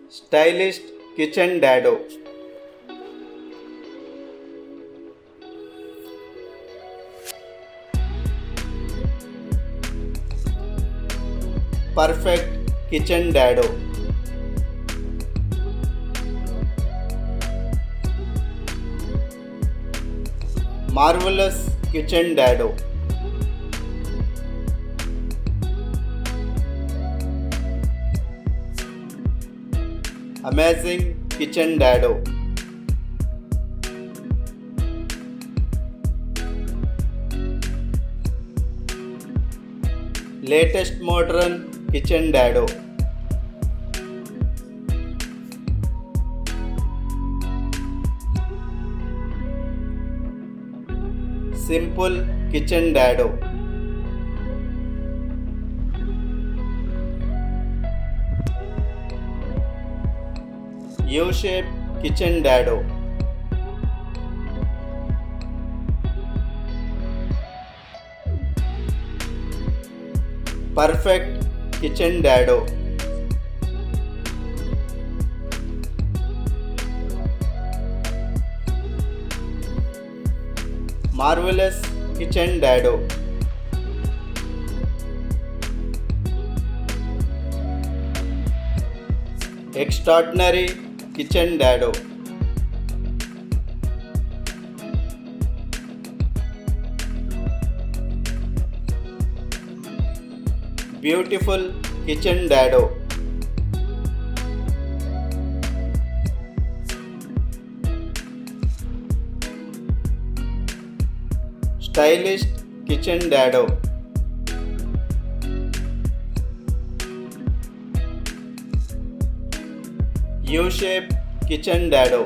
Stylish kitchen dado. Perfect kitchen dado. Marvelous kitchen dado. Amazing kitchen dado. Latest modern kitchen dado. Simple kitchen dado. U-shaped kitchen dado. Perfect kitchen dado. Marvelous kitchen dado. Extraordinary kitchen dado. Beautiful kitchen dado. Stylish kitchen dado. U-shaped kitchen dado.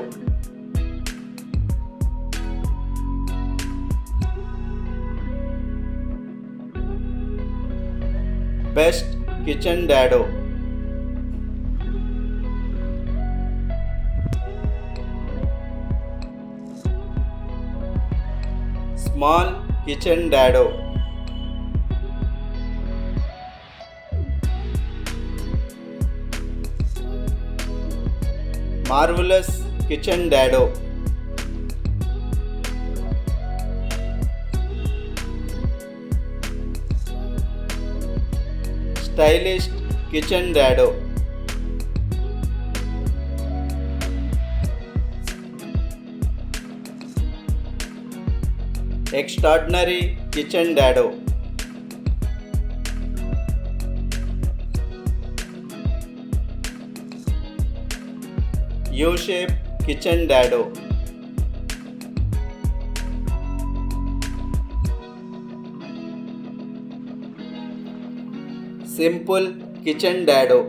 Best kitchen dado. Small kitchen dado. Marvelous kitchen dado. Stylish kitchen dado. Extraordinary kitchen dado. U-shaped kitchen dado. Simple kitchen dado.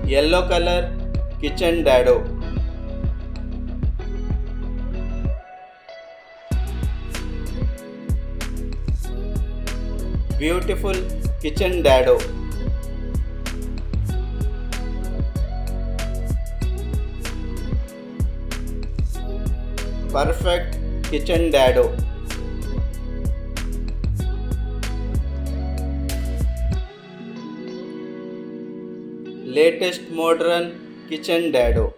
Yellow color kitchen dado. Beautiful kitchen dado. Perfect kitchen dado. Latest modern kitchen dado.